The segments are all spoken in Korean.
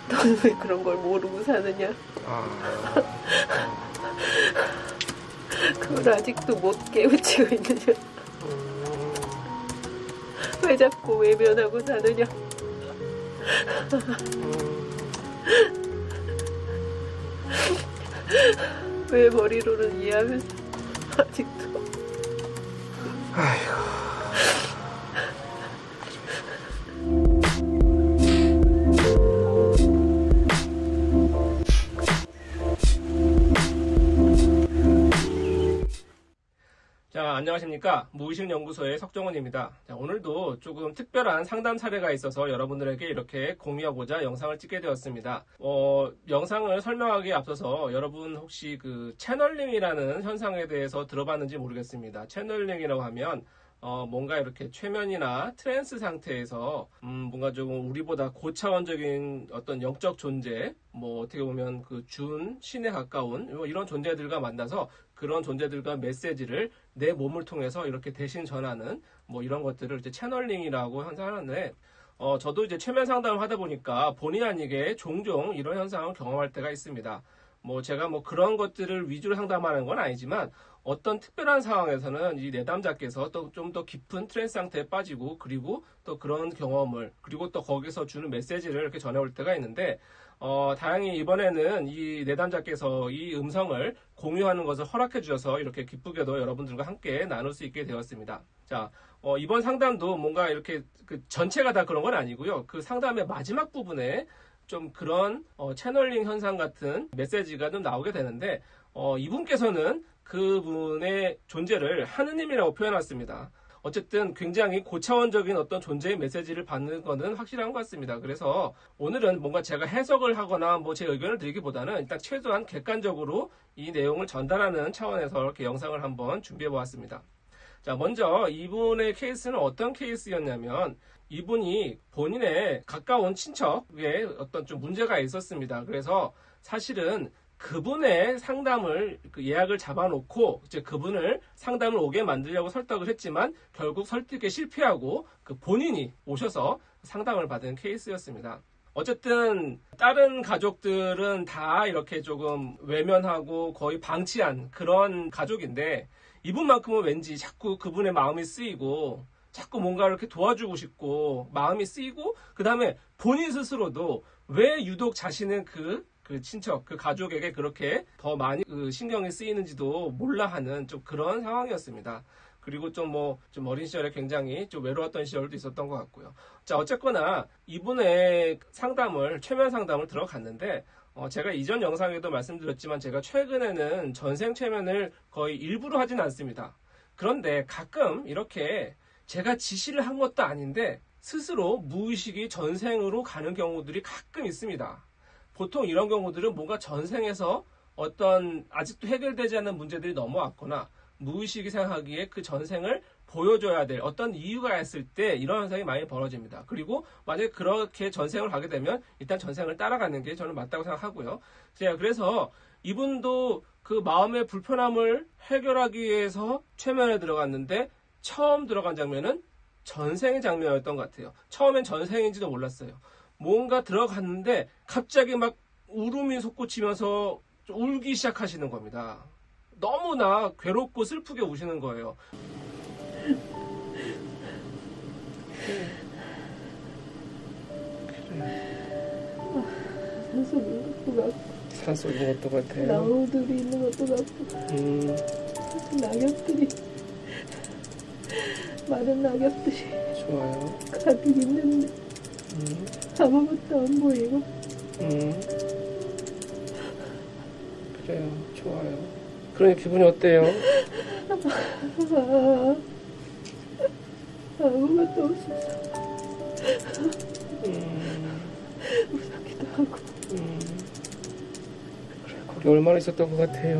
너는 왜 그런 걸 모르고 사느냐? 그걸 아직도 못 깨우치고 있느냐? 왜 자꾸 외면하고 사느냐? 왜 머리로는 이해하면서 아직도. 아이고. 자, 안녕하십니까. 무의식연구소의 석정원입니다. 자, 오늘도 조금 특별한 상담 사례가 있어서 여러분들에게 이렇게 공유하고자 영상을 찍게 되었습니다. 영상을 설명하기에 앞서서 여러분 혹시 그 채널링이라는 현상에 대해서 들어봤는지 모르겠습니다. 채널링이라고 하면 뭔가 이렇게 최면이나 트랜스 상태에서 뭔가 조금 우리보다 고차원적인 어떤 영적 존재, 뭐 어떻게 보면 그 신에 가까운 뭐 이런 존재들과 만나서 그런 존재들과 메시지를 내 몸을 통해서 이렇게 대신 전하는 뭐 이런 것들을 이제 채널링이라고 하는데, 저도 이제 최면 상담을 하다 보니까 본의 아니게 종종 이런 현상을 경험할 때가 있습니다. 뭐 제가 뭐 그런 것들을 위주로 상담하는 건 아니지만 어떤 특별한 상황에서는 이 내담자께서 또 좀 더 깊은 트랜스 상태에 빠지고, 그리고 또 그런 경험을, 그리고 또 거기서 주는 메시지를 이렇게 전해올 때가 있는데, 다행히 이번에는 이 내담자께서 이 음성을 공유하는 것을 허락해 주셔서 이렇게 기쁘게도 여러분들과 함께 나눌 수 있게 되었습니다. 자, 이번 상담도 뭔가 이렇게 그 전체가 다 그런 건 아니고요. 그 상담의 마지막 부분에 좀 그런 채널링 현상 같은 메시지가 좀 나오게 되는데, 이분께서는 그분의 존재를 하느님이라고 표현했습니다. 어쨌든 굉장히 고차원적인 어떤 존재의 메시지를 받는 것은 확실한 것 같습니다. 그래서 오늘은 뭔가 제가 해석을 하거나 뭐 제 의견을 드리기보다는 일단 최소한 객관적으로 이 내용을 전달하는 차원에서 이렇게 영상을 한번 준비해 보았습니다. 자, 먼저 이분의 케이스는 어떤 케이스였냐면, 이분이 본인의 가까운 친척에 어떤 좀 문제가 있었습니다. 그래서 사실은 그분의 상담을 예약을 잡아놓고 이제 그분을 상담을 오게 만들려고 설득을 했지만 결국 설득에 실패하고 그 본인이 오셔서 상담을 받은 케이스였습니다. 어쨌든 다른 가족들은 다 이렇게 조금 외면하고 거의 방치한 그런 가족인데, 이분만큼은 왠지 자꾸 그분의 마음이 쓰이고 자꾸 뭔가 이렇게 도와주고 싶고 마음이 쓰이고, 그 다음에 본인 스스로도 왜 유독 자신은 그 친척, 그 가족에게 그렇게 더 많이 신경이 쓰이는지도 몰라 하는 좀 그런 상황이었습니다. 그리고 좀 어린 시절에 굉장히 좀 외로웠던 시절도 있었던 것 같고요. 자, 어쨌거나 이분의 최면 상담을 들어갔는데, 제가 이전 영상에도 말씀드렸지만 제가 최근에는 전생 최면을 거의 일부러 하진 않습니다. 그런데 가끔 이렇게 제가 지시를 한 것도 아닌데 스스로 무의식이 전생으로 가는 경우들이 가끔 있습니다. 보통 이런 경우들은 뭔가 전생에서 어떤 아직도 해결되지 않은 문제들이 넘어왔거나 무의식이 생각하기에 그 전생을 보여줘야 될 어떤 이유가 있을 때 이런 현상이 많이 벌어집니다. 그리고 만약에 그렇게 전생을 가게 되면 일단 전생을 따라가는 게 저는 맞다고 생각하고요. 제가 그래서 이분도 그 마음의 불편함을 해결하기 위해서 최면에 들어갔는데, 처음 들어간 장면은 전생의 장면이었던 것 같아요. 처음엔 전생인지도 몰랐어요. 뭔가 들어갔는데 갑자기 막 울음이 솟구치면서 울기 시작하시는 겁니다. 너무나 괴롭고 슬프게 우시는 거예요. 산속 있는 것도 같고, 산속 있는 것도 같아요. 나무들이 있는 것도 같고, 낙엽들이, 마른 낙엽들이 좋아요. 가득 있는데 아무것도 안 보이고. 그래요. 좋아요. 그러니 기분이 어때요? 아무것도 없어서 무섭기도 하고. 그래, 거기 얼마나 있었던 것 같아요?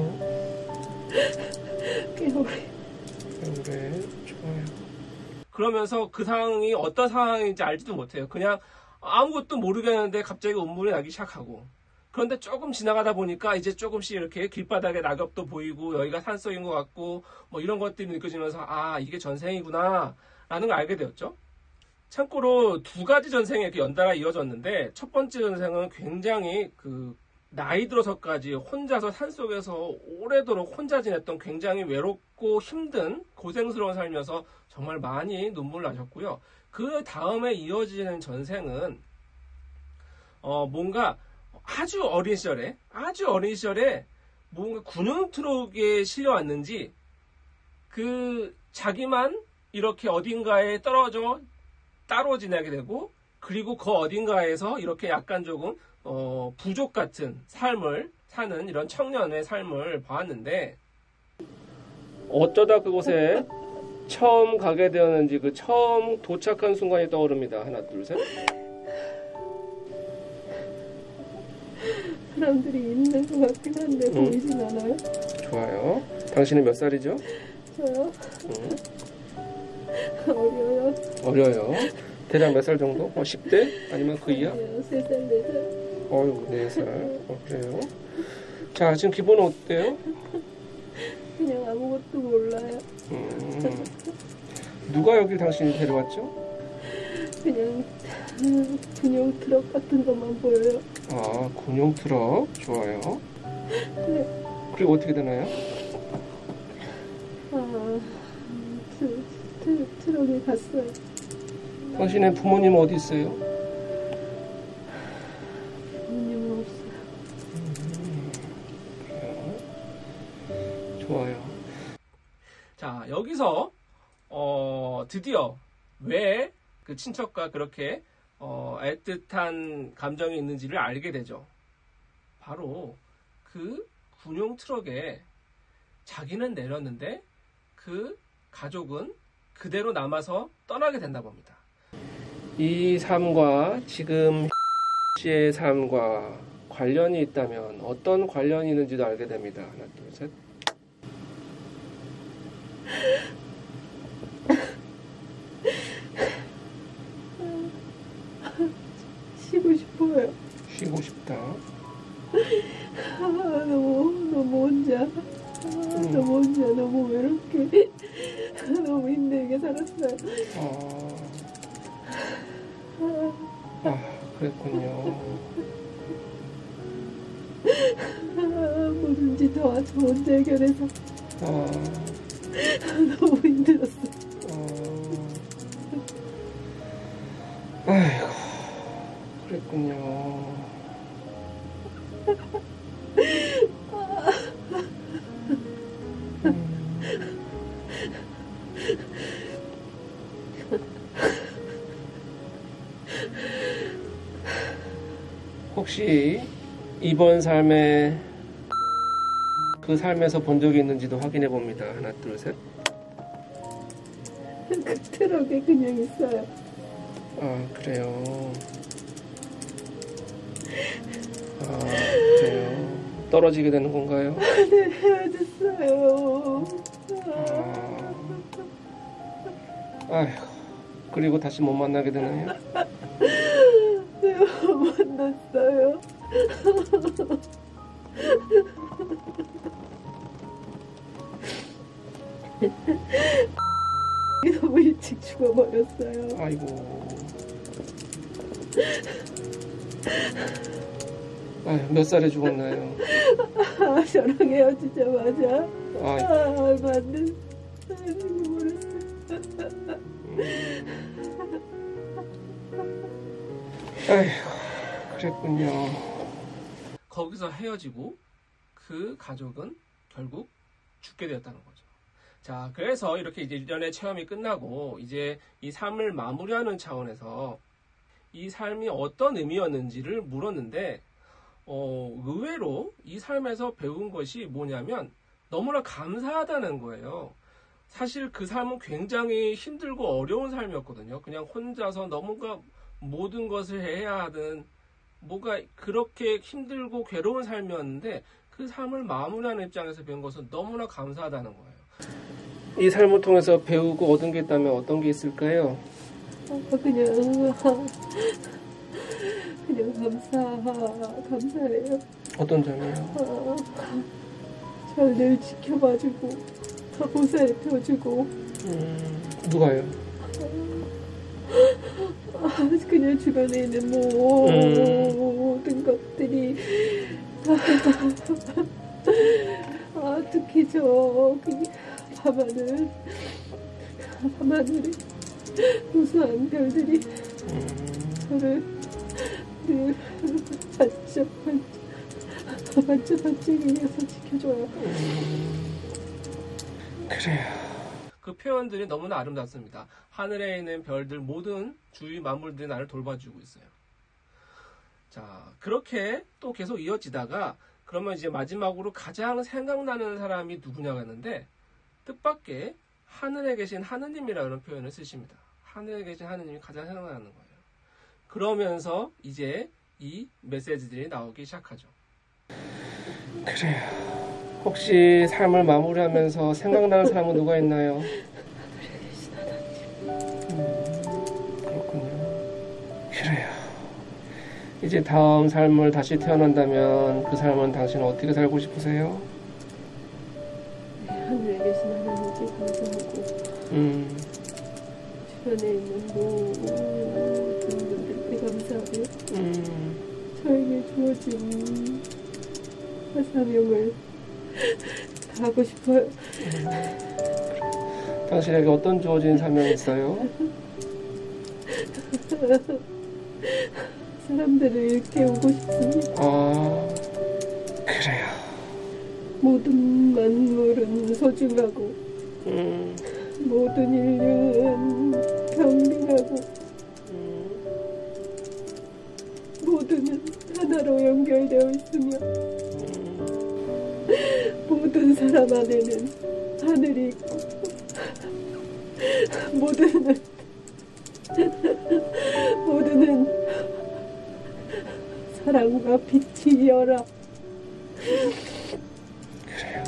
꽤 오래. 그래, 좋아요. 그러면서 그 상황이 어떤 상황인지 알지도 못해요. 그냥 아무것도 모르겠는데 갑자기 운물이 나기 시작하고, 그런데 조금 지나가다 보니까 이제 조금씩 이렇게 길바닥에 낙엽도 보이고 여기가 산속인 것 같고 뭐 이런 것들이 느껴지면서 아, 이게 전생이구나 라는 걸 알게 되었죠. 참고로 두 가지 전생이 이렇게 연달아 이어졌는데 첫 번째 전생은 굉장히 나이 들어서까지 혼자서 산속에서 오래도록 혼자 지냈던 굉장히 외롭고 힘든 고생스러운 삶이어서 정말 많이 눈물 나셨고요. 그 다음에 이어지는 전생은 뭔가 아주 어린 시절에 뭔가 군용 트럭에 실려왔는지 자기만 이렇게 어딘가에 떨어져 따로 지내게 되고, 그리고 그 어딘가에서 이렇게 약간 조금 부족 같은 삶을 사는 이런 청년의 삶을 보았는데, 어쩌다 그곳에 처음 가게 되었는지 그 처음 도착한 순간이 떠오릅니다. 하나, 둘, 셋. 사람들이 있는 것 같긴 한데 보이진 않아요. 좋아요. 당신은 몇 살이죠? 저요? 어려요. 어려요. 대략 몇 살 정도? 10대? 아니면 그 이하? 3살, 4살. 어휴, 4살. 그래요. 자, 지금 기분은 어때요? 그냥 아무것도 몰라요. 누가 여기 당신을 데려왔죠? 그냥 군용 트럭 같은 것만 보여요. 아, 군용 트럭. 좋아요. 네. 그리고 어떻게 되나요? 트럭에 갔어요. 당신의 부모님은 어디 있어요? 부모님은 없어요. 그래요. 좋아요. 자, 여기서 드디어 왜 그 친척과 그렇게 애틋한 감정이 있는지를 알게 되죠. 바로 그 군용 트럭에 자기는 내렸는데 그 가족은 그대로 남아서 떠나게 된다고 합니다. 이 삶과 지금 씨의 삶과 관련이 있다면 어떤 관련이 있는지도 알게 됩니다. 하나, 둘, 셋. 쉬고 싶어요. 쉬고 싶다. 너무 혼자. 너무 혼자, 너무 외롭게, 너무 힘들게 살았어요. 그랬군요. 뭐든지 도와줘, 혼자 해결해서. 너무 힘들었어. 아이고, 그랬군요. 혹시 이번 삶에 그 삶에서 본 적이 있는지도 확인해 봅니다. 하나, 둘, 셋. 그 트럭에 그냥 있어요. 그래요. 그래요. 떨어지게 되는 건가요? 네, 헤어졌어요. 아이고, 그리고 다시 못 만나게 되나요? 네, 만났어요. 너무 일찍 죽어버렸어요. 아이고. 몇 살에 죽었나요? 저랑 헤어지자마자 아이고. 맞는 죽어버렸어요. 아이고, 그랬군요. 거기서 헤어지고 그 가족은 결국 죽게 되었다는 거죠. 자, 그래서 이렇게 이제 일련의 체험이 끝나고 이제 이 삶을 마무리하는 차원에서 이 삶이 어떤 의미였는지를 물었는데, 의외로 이 삶에서 배운 것이 뭐냐면 너무나 감사하다는 거예요. 사실 그 삶은 굉장히 힘들고 어려운 삶이었거든요. 그냥 혼자서 너무가 모든 것을 해야 하든 뭐가 그렇게 힘들고 괴로운 삶이었는데 그 삶을 마무리하는 입장에서 배운 것은 너무나 감사하다는 거예요. 이 삶을 통해서 배우고 얻은 게 있다면 어떤 게 있을까요? 그냥 감사해요. 어떤 점이요? 잘 늘 지켜봐주고 보살펴주고. 누가요? 그녀 주변에 있는 모든 것들이 특히 밤하늘에 무수한 별들이 저를 늘 반짝반짝이면서 지켜줘요. 그래요. 그 표현들이 너무나 아름답습니다. 하늘에 있는 별들 모든 주위 만물들이 나를 돌봐주고 있어요. 자, 그렇게 또 계속 이어지다가 그러면 이제 마지막으로 가장 생각나는 사람이 누구냐가 있는데 뜻밖의 하늘에 계신 하느님이라는 표현을 쓰십니다. 하늘에 계신 하느님이 가장 생각나는 거예요. 그러면서 이제 이 메시지들이 나오기 시작하죠. 그래요. 혹시 삶을 마무리하면서 생각나는 사람은 누가 있나요? 하늘에 계신 하나님. 그렇군요. 그래요. 이제 다음 삶을 다시 태어난다면 그 삶은 당신은 어떻게 살고 싶으세요? 네, 하늘에 계신 하나님께 감사하고 주변에 있는 모든 분들께 감사하고 저에게 주어진 사명을 다하고 싶어요. 당신에게 어떤 주어진 사명이 있어요? 사람들을 깨우고 싶습니다. 아, 그래요. 모든 만물은 소중하고 모든 인류는 평등하고 모두는 하나로 연결되어 있으며 모든 사람 안에는 하늘이 있고 모두는 사랑과 빛이여라. 그래요.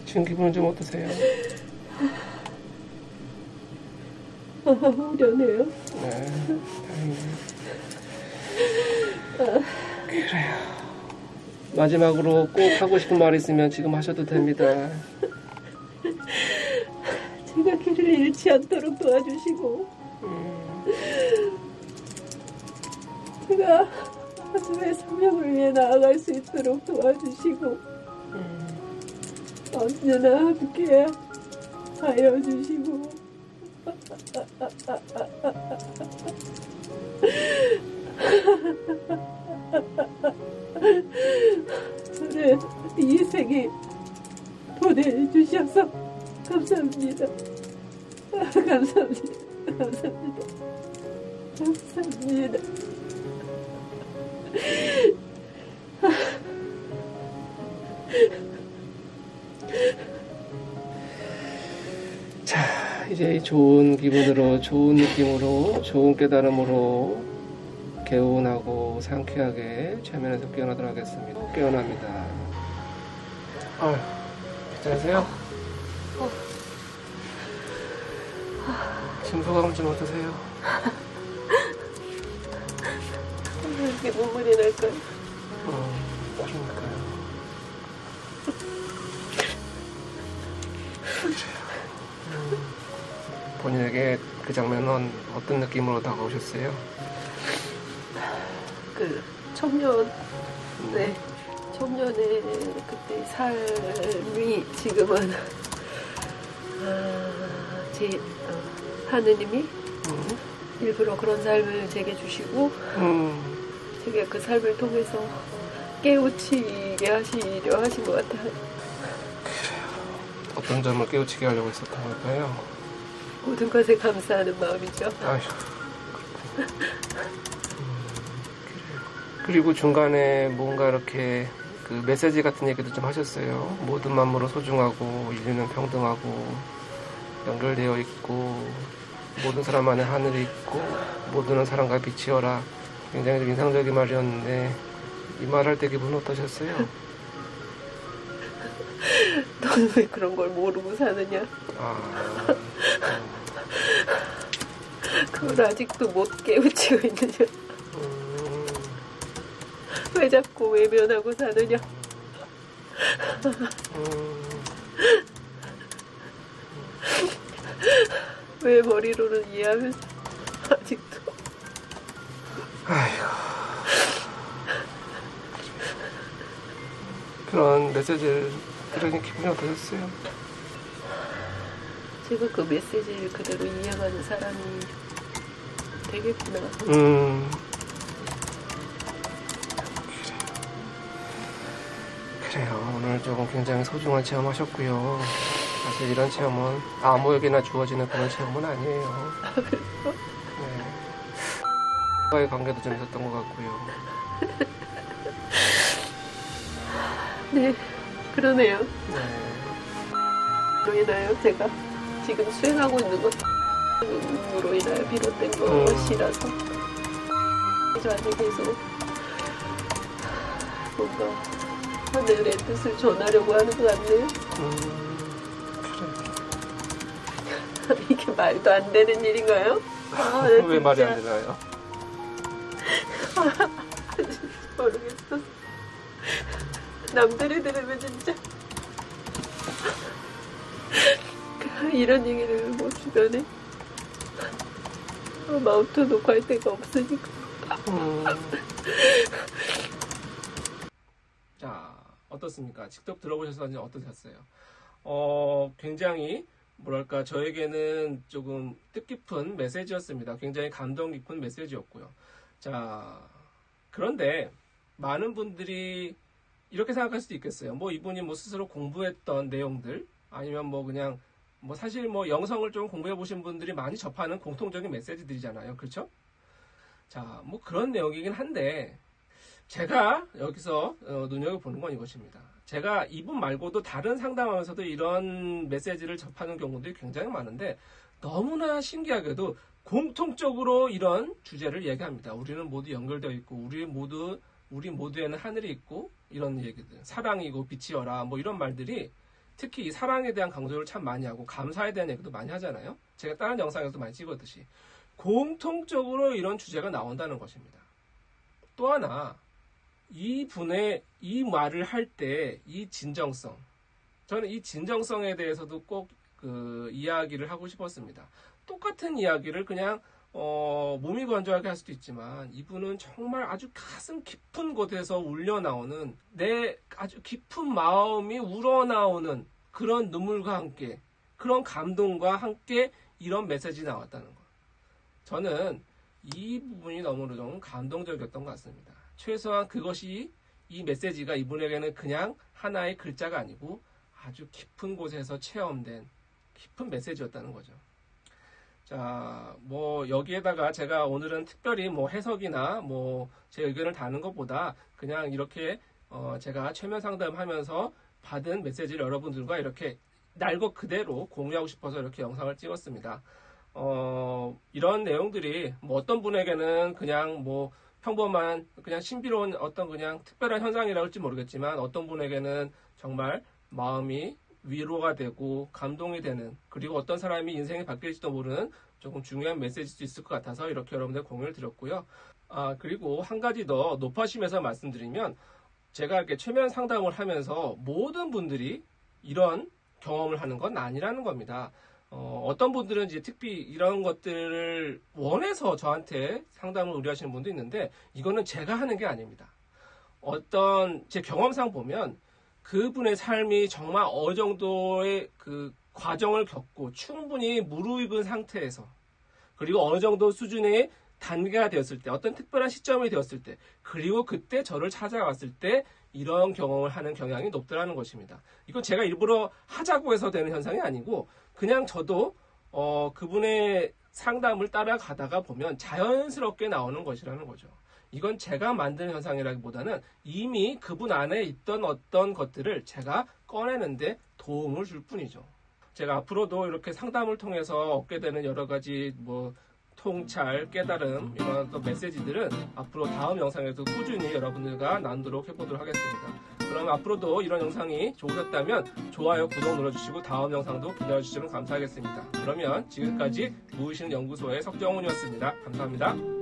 지금 기분은 좀 어떠세요? 후련해요. 네, 다행이네요. 그래요. 마지막으로 꼭 하고 싶은 말 있으면 지금 하셔도 됩니다. 제가 길을 잃지 않도록 도와주시고 제가 저의 사명을 위해 나아갈 수 있도록 도와주시고 언제나 함께 하여 주시고 저를 이 세계 보내주셔서 감사합니다. 감사합니다. 감사합니다. 감사합니다. 자, 이제 좋은 기분으로, 좋은 느낌으로, 좋은 깨달음으로 개운하고 상쾌하게 최면에서 깨어나도록 하겠습니다. 깨어납니다. 아유, 괜찮으세요? 지금 소감 좀 어떠세요? 이렇게 눈물이 날까요? 그러니까요. 본인에게 그 장면은 어떤 느낌으로 다가오셨어요? 그 청년의 그때 삶이 지금은 하느님이 일부러 그런 삶을 제게 주시고 제게 그 삶을 통해서 깨우치게 하시려 하신 것 같아요. 어떤 점을 깨우치게 하려고 했었던 걸까요? 모든 것에 감사하는 마음이죠. 아휴, 그리고 중간에 뭔가 이렇게 그 메시지 같은 얘기도 좀 하셨어요. 모든 만물은 소중하고 인류는 평등하고 연결되어 있고 모든 사람 안에 하늘이 있고 모두는 사랑과 빛이어라. 굉장히 좀 인상적인 말이었는데 이 말할 때 기분 어떠셨어요? 너는 왜 그런 걸 모르고 사느냐? 그걸 아직도 못 깨우치고 있느냐? 왜 자꾸 외면하고 사느냐? 왜 머리로는 이해하면서 아직도. 아이고. 그런 메시지를 들으니 기분이 어떠셨어요? 제가 그 메시지를 그대로 이해하는 사람이 되겠구나. 그래요. 오늘 조금 굉장히 소중한 체험하셨고요. 사실 이런 체험은 아무에게나 주어지는 그런 체험은 아니에요. 네. 과의 관계도 좀 있었던 것 같고요. 네, 그러네요. 네. 로 인하여 제가 지금 수행하고 있는 것으로 인하여 비롯된 것이라서 저한테 계속 뭔가 하늘의 뜻을 전하려고 하는 것 같네요. 그래. 이게 말도 안 되는 일인가요? 왜 말이 안 되나요? 모르겠어. 남들이 들으면 진짜 이런 얘기를 뭐 주변에 마우트 녹화할 데가 없으니까. 자, 어떻습니까? 직접 들어보셔서 어떠셨어요? 굉장히 뭐랄까 저에게는 조금 뜻깊은 메시지였습니다. 굉장히 감동 깊은 메시지였고요. 자, 그런데 많은 분들이 이렇게 생각할 수도 있겠어요. 뭐 이분이 뭐 스스로 공부했던 내용들 아니면 뭐 그냥 뭐 사실 뭐 영성을 좀 공부해 보신 분들이 많이 접하는 공통적인 메시지들이잖아요. 그렇죠? 자, 뭐 그런 내용이긴 한데 제가 여기서 눈여겨보는 건 이것입니다. 제가 이분 말고도 다른 상담하면서도 이런 메시지를 접하는 경우들이 굉장히 많은데 너무나 신기하게도 공통적으로 이런 주제를 얘기합니다. 우리는 모두 연결되어 있고 우리 모두에는 하늘이 있고 이런 얘기들, 사랑이고 빛이여라 뭐 이런 말들이 특히 이 사랑에 대한 강조를 참 많이 하고 감사에 대한 얘기도 많이 하잖아요. 제가 다른 영상에서도 많이 찍었듯이 공통적으로 이런 주제가 나온다는 것입니다. 또 하나 이분의 이 말을 할 때 이 진정성, 저는 이 진정성에 대해서도 꼭 그 이야기를 하고 싶었습니다. 똑같은 이야기를 그냥 몸이 건조하게 할 수도 있지만 이분은 정말 아주 가슴 깊은 곳에서 울려 나오는 내 아주 깊은 마음이 우러나오는 그런 눈물과 함께 그런 감동과 함께 이런 메시지 나왔다는 것. 저는 이 부분이 너무나 좀 감동적이었던 것 같습니다. 최소한 그것이 이 메시지가 이분에게는 그냥 하나의 글자가 아니고 아주 깊은 곳에서 체험된 깊은 메시지였다는 거죠. 자, 뭐 여기에다가 제가 오늘은 특별히 뭐 해석이나 뭐 제 의견을 다는 것보다 그냥 이렇게 제가 최면 상담하면서 받은 메시지를 여러분들과 이렇게 날 것 그대로 공유하고 싶어서 이렇게 영상을 찍었습니다. 이런 내용들이 뭐 어떤 분에게는 그냥 뭐 평범한 그냥 신비로운 어떤 그냥 특별한 현상이라고 할지 모르겠지만 어떤 분에게는 정말 마음이 위로가 되고 감동이 되는 그리고 어떤 사람이 인생이 바뀔지도 모르는 조금 중요한 메시지일 수 있을 것 같아서 이렇게 여러분들 공유를 드렸고요. 그리고 한 가지 더 높아심에서 말씀드리면 제가 이렇게 최면 상담을 하면서 모든 분들이 이런 경험을 하는 건 아니라는 겁니다. 어떤 분들은 이제 특히 이런 것들을 원해서 저한테 상담을 의뢰하시는 분도 있는데 이거는 제가 하는 게 아닙니다. 어떤 제 경험상 보면 그분의 삶이 정말 어느 정도의 그 과정을 겪고 충분히 무르익은 상태에서 그리고 어느 정도 수준의 단계가 되었을 때 어떤 특별한 시점이 되었을 때 그리고 그때 저를 찾아왔을 때 이런 경험을 하는 경향이 높더라는 것입니다. 이건 제가 일부러 하자고 해서 되는 현상이 아니고 그냥 저도 그분의 상담을 따라가다가 보면 자연스럽게 나오는 것이라는 거죠. 이건 제가 만든 현상이라기보다는 이미 그분 안에 있던 어떤 것들을 제가 꺼내는데 도움을 줄 뿐이죠. 제가 앞으로도 이렇게 상담을 통해서 얻게 되는 여러 가지 뭐 통찰, 깨달음 이런 또 메시지들은 앞으로 다음 영상에도 꾸준히 여러분들과 나누도록 해보도록 하겠습니다. 그럼 앞으로도 이런 영상이 좋으셨다면 좋아요, 구독 눌러주시고 다음 영상도 기다려주시면 감사하겠습니다. 그러면 지금까지 무의식 연구소의 석정훈이었습니다. 감사합니다.